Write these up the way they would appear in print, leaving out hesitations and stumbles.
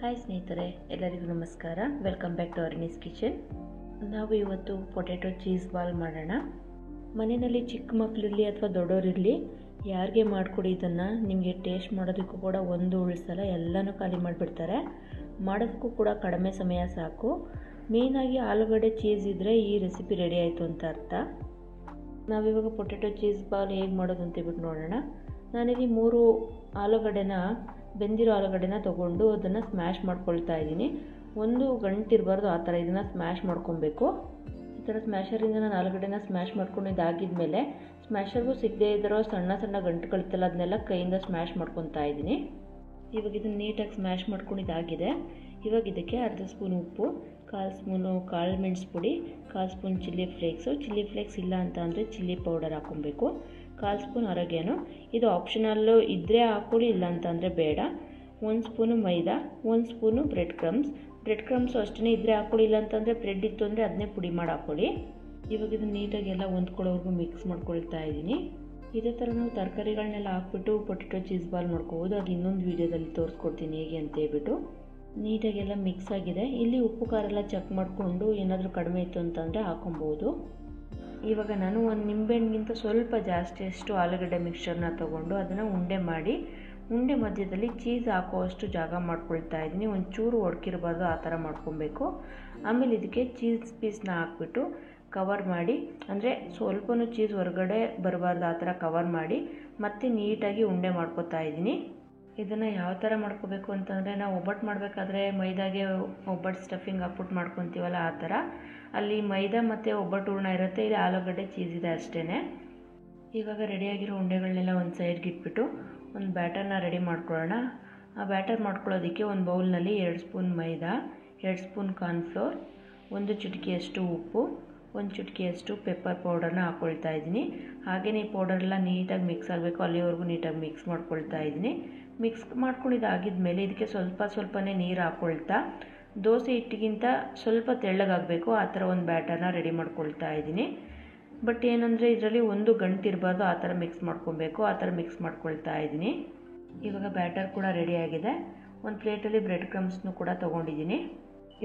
Hi ಸ್ನೇಹಿತರೆ, ಎಲ್ಲರಿಗೂ ನಮಸ್ಕಾರ. Welcome back to Arni's kitchen. ನಾವು ಇವತ್ತು ಪೊಟ್ಯಾಟೊ ಚೀಸ್ ಬಾಲ್ ಮಾಡೋಣ. ಮನೆಯಲ್ಲಿ ಚಿಕ್ಕ ಮಕ್ಕಳಿರಲಿ ಅಥವಾ ದೊಡ್ಡವರಿರಲಿ, ಯಾರಿಗೆ ಮಾಡಿಕೊಡಿ ಇದನ್ನು, ನಿಮಗೆ ಟೇಸ್ಟ್ ಮಾಡೋದಕ್ಕೂ ಕೂಡ ಒಂದು ಉಳಿಸಲ್ಲ, ಎಲ್ಲನೂ ಖಾಲಿ ಮಾಡಿಬಿಡ್ತಾರೆ. ಮಾಡೋದಕ್ಕೂ ಕೂಡ ಕಡಿಮೆ ಸಮಯ ಸಾಕು. ಮೇಯ್ನಾಗಿ ಆಲೂಗಡ್ಡೆ ಚೀಸ್ ಇದ್ದರೆ ಈ ರೆಸಿಪಿ ರೆಡಿ ಆಯಿತು ಅಂತ ಅರ್ಥ. ನಾವಿವಾಗ ಪೊಟ್ಯಾಟೊ ಚೀಸ್ ಬಾಲ್ ಹೇಗೆ ಮಾಡೋದು ಅಂತೇಳ್ಬಿಟ್ಟು ನೋಡೋಣ. ನಾನಿಲ್ಲಿ 3 ಆಲೂಗಡ್ಡೆನ, ಬೆಂದಿರೋ ಆಲೂಗಡ್ಡೆನ ತೊಗೊಂಡು ಅದನ್ನು ಸ್ಮ್ಯಾಶ್ ಮಾಡ್ಕೊಳ್ತಾ ಇದ್ದೀನಿ. ಒಂದು ಗಂಟಿರಬಾರ್ದು, ಆ ಥರ ಇದನ್ನು ಸ್ಮ್ಯಾಶ್ ಮಾಡ್ಕೊಬೇಕು. ಈ ಥರ ಸ್ಮ್ಯಾಶರಿಂದ ನಾನು ಆಲೂಗಡ್ಡೆನ ಸ್ಮ್ಯಾಶ್ ಮಾಡ್ಕೊಂಡು ಇದಾಗಿದ್ಮೇಲೆ, ಸ್ಮ್ಯಾಶರ್ಗೂ ಸಿಗದೇ ಇದ್ದರೂ ಸಣ್ಣ ಸಣ್ಣ ಗಂಟುಗಳಿರ್ತಲ್ಲ, ಅದನ್ನೆಲ್ಲ ಕೈಯಿಂದ ಸ್ಮ್ಯಾಶ್ ಮಾಡ್ಕೊತಾ ಇದ್ದೀನಿ. ಇವಾಗ ಇದನ್ನು ನೀಟಾಗಿ ಸ್ಮ್ಯಾಶ್ ಮಾಡ್ಕೊಂಡು ಇದಾಗಿದೆ. ಇವಾಗ ಇದಕ್ಕೆ ಅರ್ಧ ಸ್ಪೂನ್ ಉಪ್ಪು, 1/4 ಸ್ಪೂನು ಕಾಳು ಮೆಣಸು ಪುಡಿ, 1/4 ಸ್ಪೂನ್ ಚಿಲ್ಲಿ ಫ್ಲೇಕ್ಸ್ ಇಲ್ಲ ಅಂತ ಅಂದರೆ ಚಿಲ್ಲಿ ಪೌಡರ್ ಹಾಕ್ಕೊಬೇಕು, 1/4 ಸ್ಪೂನ್ ಅರಗೇನು. ಇದು ಆಪ್ಷನಲ್ಲು, ಇದ್ದರೆ ಹಾಕ್ಕೊಳ್ಳಿ, ಇಲ್ಲ ಅಂತಂದರೆ ಬೇಡ. 1 ಸ್ಪೂನು ಮೈದಾ, 1 ಸ್ಪೂನು ಬ್ರೆಡ್ ಕ್ರಮ್ಸು ಅಷ್ಟೇ ಇದ್ದರೆ ಹಾಕ್ಕೊಳ್ಳಿ, ಇಲ್ಲ ಅಂತಂದರೆ ಬ್ರೆಡ್ ಇತ್ತು ಅಂದರೆ ಅದನ್ನೇ ಪುಡಿ ಮಾಡಿ ಹಾಕ್ಕೊಳ್ಳಿ. ಇವಾಗ ಇದನ್ನು ನೀಟಾಗಿ ಎಲ್ಲ ಹೊಂದ್ಕೊಳ್ಳೋವರೆಗೂ ಮಿಕ್ಸ್ ಮಾಡ್ಕೊಳ್ತಾ ಇದ್ದೀನಿ. ಇದೇ ಥರ ನಾವು ತರಕಾರಿಗಳನ್ನೆಲ್ಲ ಹಾಕ್ಬಿಟ್ಟು ಪೊಟ್ಯಾಟೊ ಚೀಸ್ ಬಾಲ್ ಮಾಡ್ಕೋಬೋದು. ಅದು ಇನ್ನೊಂದು ವೀಡಿಯೋದಲ್ಲಿ ತೋರಿಸ್ಕೊಡ್ತೀನಿ ಹೇಗೆ ಅಂತ ಹೇಳ್ಬಿಟ್ಟು. ನೀಟಾಗೆಲ್ಲ ಮಿಕ್ಸ್ ಆಗಿದೆ. ಇಲ್ಲಿ ಉಪ್ಪು ಖಾರ ಎಲ್ಲ ಚೆಕ್ ಮಾಡಿಕೊಂಡು ಏನಾದರೂ ಕಡಿಮೆ ಇತ್ತು ಅಂತಂದರೆ ಹಾಕೊಬೋದು. ಇವಾಗ ನಾನು ಒಂದು ನಿಂಬೆಹಣ್ಣಿಗಿಂತ ಸ್ವಲ್ಪ ಜಾಸ್ತಿಯಷ್ಟು ಆಲೂಗಡ್ಡೆ ಮಿಕ್ಸ್ಚರ್ನ ತೊಗೊಂಡು ಅದನ್ನು ಉಂಡೆ ಮಾಡಿ, ಉಂಡೆ ಮಧ್ಯದಲ್ಲಿ ಚೀಸ್ ಹಾಕೋವಷ್ಟು ಜಾಗ ಮಾಡ್ಕೊಳ್ತಾ ಇದ್ದೀನಿ. ಒಂಚೂರು ಒಡ್ಕಿರಬಾರ್ದು, ಆ ಥರ ಮಾಡ್ಕೊಬೇಕು. ಆಮೇಲೆ ಇದಕ್ಕೆ ಚೀಸ್ ಪೀಸ್ನ ಹಾಕ್ಬಿಟ್ಟು ಕವರ್ ಮಾಡಿ, ಅಂದರೆ ಸ್ವಲ್ಪನೂ ಚೀಸ್ ಹೊರಗಡೆ ಬರಬಾರ್ದು, ಆ ಥರ ಕವರ್ ಮಾಡಿ ಮತ್ತೆ ನೀಟಾಗಿ ಉಂಡೆ ಮಾಡ್ಕೊತಾ ಇದ್ದೀನಿ. ಇದನ್ನು ಯಾವ ಥರ ಮಾಡ್ಕೋಬೇಕು ಅಂತಂದರೆ, ನಾವು ಒಬ್ಬಟ್ಟು ಮಾಡಬೇಕಾದ್ರೆ ಮೈದಾಗೆ ಒಬ್ಬಟ್ಟು ಸ್ಟಫಿಂಗ್ ಹಾಕ್ಬಿಟ್ಟು ಮಾಡ್ಕೊತೀವಲ್ಲ, ಆ ಥರ. ಅಲ್ಲಿ ಮೈದಾ ಮತ್ತು ಒಬ್ಬಟ್ಟು ಹೂರಣ ಇರುತ್ತೆ, ಇಲ್ಲಿ ಆಲೂಗಡ್ಡೆ ಚೀಸ್ ಇದೆ ಅಷ್ಟೇ. ಇವಾಗ ರೆಡಿಯಾಗಿರೋ ಉಂಡೆಗಳನ್ನೆಲ್ಲ ಒಂದು ಸೈಡ್ಗೆ ಇಟ್ಬಿಟ್ಟು ಒಂದು ಬ್ಯಾಟರ್ನ ರೆಡಿ ಮಾಡ್ಕೊಳ್ಳೋಣ. ಆ ಬ್ಯಾಟರ್ ಮಾಡ್ಕೊಳ್ಳೋದಕ್ಕೆ ಒಂದು ಬೌಲ್ನಲ್ಲಿ 2 ಸ್ಪೂನ್ ಮೈದಾ, 2 ಸ್ಪೂನ್ ಕಾರ್ನ್ಫ್ಲೋರ್, 1 ಚಿಟಿಕೆಯಷ್ಟು ಉಪ್ಪು, 1 ಚಿಟಿಕೆಯಷ್ಟು ಪೆಪ್ಪರ್ ಪೌಡರ್ನ ಹಾಕ್ಕೊಳ್ತಾ ಇದ್ದೀನಿ. ಹಾಗೆಯೇ ಈ ಪೌಡರೆಲ್ಲ ನೀಟಾಗಿ ಮಿಕ್ಸ್ ಆಗಬೇಕು, ಅಲ್ಲಿವರೆಗೂ ನೀಟಾಗಿ ಮಿಕ್ಸ್ ಮಾಡ್ಕೊಳ್ತಾ ಇದ್ದೀನಿ. ಮಿಕ್ಸ್ ಮಾಡ್ಕೊಂಡಿದ್ದಾಗಿದ್ಮೇಲೆ ಇದಕ್ಕೆ ಸ್ವಲ್ಪನೇ ನೀರು ಹಾಕ್ಕೊಳ್ತಾ, ದೋಸೆ ಹಿಟ್ಟಿಗಿಂತ ಸ್ವಲ್ಪ ತೆಳ್ಳಗಾಗಬೇಕು, ಆ ಥರ ಒಂದು ಬ್ಯಾಟರ್ನ ರೆಡಿ ಮಾಡ್ಕೊಳ್ತಾ ಇದ್ದೀನಿ. ಬಟ್ ಏನಂದರೆ ಇದರಲ್ಲಿ ಒಂದು ಗಂಟಿರಬಾರ್ದು, ಆ ಥರ ಮಿಕ್ಸ್ ಮಾಡ್ಕೊಬೇಕು, ಆ ಥರ ಮಿಕ್ಸ್ ಮಾಡ್ಕೊಳ್ತಾ ಇದ್ದೀನಿ. ಇವಾಗ ಬ್ಯಾಟರ್ ಕೂಡ ರೆಡಿಯಾಗಿದೆ. ಒಂದು ಪ್ಲೇಟಲ್ಲಿ ಬ್ರೆಡ್ ಕ್ರಮ್ಸ್ನೂ ಕೂಡ ತೊಗೊಂಡಿದ್ದೀನಿ.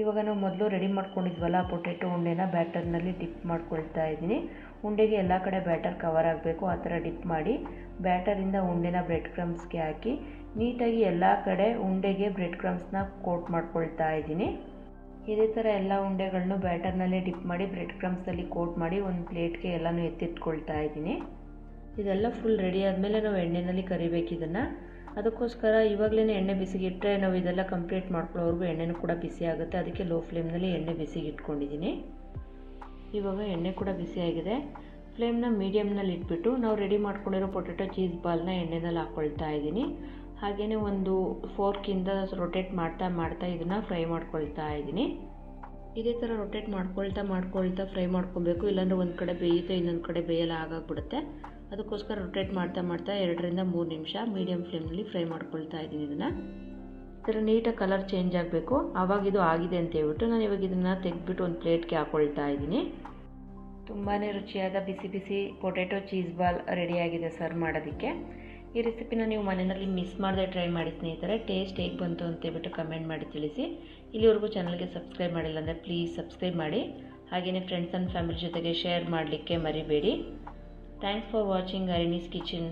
ಇವಾಗ ನಾವು ಮೊದಲು ರೆಡಿ ಮಾಡ್ಕೊಂಡಿದ್ವಲ್ಲ ಪೊಟ್ಯಾಟೊ ಉಂಡೆನ ಬ್ಯಾಟರ್ನಲ್ಲಿ ಡಿಪ್ ಮಾಡ್ಕೊಳ್ತಾ ಇದ್ದೀನಿ. ಉಂಡೆಗೆ ಎಲ್ಲ ಕಡೆ ಬ್ಯಾಟರ್ ಕವರ್ ಆಗಬೇಕು, ಆ ಥರ ಡಿಪ್ ಮಾಡಿ ಬ್ಯಾಟರಿಂದ ಉಂಡೆನ ಬ್ರೆಡ್ ಕ್ರಮ್ಸ್ಗೆ ಹಾಕಿ ನೀಟಾಗಿ ಎಲ್ಲ ಕಡೆ ಉಂಡೆಗೆ ಬ್ರೆಡ್ ಕ್ರಮ್ಸ್ನ ಕೋಟ್ ಮಾಡ್ಕೊಳ್ತಾ ಇದ್ದೀನಿ. ಇದೇ ಥರ ಎಲ್ಲ ಉಂಡೆಗಳನ್ನು ಬ್ಯಾಟರ್ನಲ್ಲೇ ಡಿಪ್ ಮಾಡಿ ಬ್ರೆಡ್ ಕ್ರಮ್ಸಲ್ಲಿ ಕೋಟ್ ಮಾಡಿ ಒಂದು ಪ್ಲೇಟ್ಗೆ ಎಲ್ಲನೂ ಎತ್ತಿಟ್ಕೊಳ್ತಾ ಇದ್ದೀನಿ. ಇದೆಲ್ಲ ಫುಲ್ ರೆಡಿ ಆದಮೇಲೆ ನಾವು ಎಣ್ಣೆಯಲ್ಲಿ ಕರಿಬೇಕು ಇದನ್ನು. ಅದಕ್ಕೋಸ್ಕರ ಇವಾಗಲೇ ಎಣ್ಣೆ ಬಿಸಿಗಿಟ್ಟರೆ ನಾವು ಇದೆಲ್ಲ ಕಂಪ್ಲೀಟ್ ಮಾಡ್ಕೊಳ್ಳೋವರೆಗೂ ಎಣ್ಣೆನೂ ಕೂಡ ಬಿಸಿ ಆಗುತ್ತೆ. ಅದಕ್ಕೆ ಲೋ ಫ್ಲೇಮ್ನಲ್ಲಿ ಎಣ್ಣೆ ಬಿಸಿಗೆ ಇಟ್ಕೊಂಡಿದ್ದೀನಿ. ಇವಾಗ ಎಣ್ಣೆ ಕೂಡ ಬಿಸಿಯಾಗಿದೆ. ಫ್ಲೇಮ್ನ ಮೀಡಿಯಮ್ನಲ್ಲಿ ಇಟ್ಬಿಟ್ಟು ನಾವು ರೆಡಿ ಮಾಡ್ಕೊಂಡಿರೋ ಪೊಟ್ಯಾಟೊ ಚೀಸ್ ಬಾಲ್ನ ಎಣ್ಣೆನಲ್ಲಿ ಹಾಕ್ಕೊಳ್ತಾ ಇದ್ದೀನಿ. ಹಾಗೆಯೇ ಒಂದು ಫೋರ್ಕಿಂದ ರೊಟೇಟ್ ಮಾಡ್ತಾ ಇದನ್ನು ಫ್ರೈ ಮಾಡ್ಕೊಳ್ತಾ ಇದ್ದೀನಿ. ಇದೇ ಥರ ರೊಟೇಟ್ ಮಾಡ್ಕೊಳ್ತಾ ಫ್ರೈ ಮಾಡ್ಕೊಬೇಕು, ಇಲ್ಲಾಂದರೆ ಒಂದು ಕಡೆ ಬೇಯುತ್ತೆ, ಇನ್ನೊಂದು ಕಡೆ ಬೇಯಲ್ಲ, ಆಗಾಗ್ಬಿಡುತ್ತೆ. ಅದಕ್ಕೋಸ್ಕರ ರೊಟೇಟ್ ಮಾಡ್ತಾ 2ರಿಂದ 3 ನಿಮಿಷ ಮೀಡಿಯಮ್ ಫ್ಲೇಮ್ನಲ್ಲಿ ಫ್ರೈ ಮಾಡ್ಕೊಳ್ತಾ ಇದ್ದೀನಿ. ಇದನ್ನು ಈ ಥರ ನೀಟಾಗಿ ಕಲರ್ ಚೇಂಜ್ ಆಗಬೇಕು, ಆವಾಗ ಇದು ಆಗಿದೆ ಅಂತ ಹೇಳ್ಬಿಟ್ಟು ನಾನು ಇವಾಗ ಇದನ್ನು ತೆಗೆದ್ಬಿಟ್ಟು ಒಂದು ಪ್ಲೇಟ್ಗೆ ಹಾಕ್ಕೊಳ್ತಾ ಇದ್ದೀನಿ. ತುಂಬಾ ರುಚಿಯಾದ ಬಿಸಿ ಬಿಸಿ ಪೊಟ್ಯಾಟೊ ಚೀಸ್ ಬಾಲ್ ರೆಡಿಯಾಗಿದೆ ಸರ್ವ್ ಮಾಡೋದಕ್ಕೆ. ಈ ರೆಸಿಪಿನ ನೀವು ಮನೆಯಲ್ಲಿ ಮಿಸ್ ಮಾಡದೆ ಟ್ರೈ ಮಾಡಿ ಸ್ನೇಹಿತರೆ. ಟೇಸ್ಟ್ ಹೇಗೆ ಬಂತು ಅಂತೇಳ್ಬಿಟ್ಟು ಕಮೆಂಟ್ ಮಾಡಿ ತಿಳಿಸಿ. ಇಲ್ಲಿವರೆಗೂ ಚಾನಲ್ಗೆ ಸಬ್ಸ್ಕ್ರೈಬ್ ಮಾಡಿಲ್ಲ ಅಂದರೆ ಪ್ಲೀಸ್ ಸಬ್ಸ್ಕ್ರೈಬ್ ಮಾಡಿ. ಹಾಗೆಯೇ ಫ್ರೆಂಡ್ಸ್ ಆ್ಯಂಡ್ ಫ್ಯಾಮಿಲಿ ಜೊತೆಗೆ ಶೇರ್ ಮಾಡಲಿಕ್ಕೆ ಮರಿಬೇಡಿ. Thanks for watching Arni's kitchen.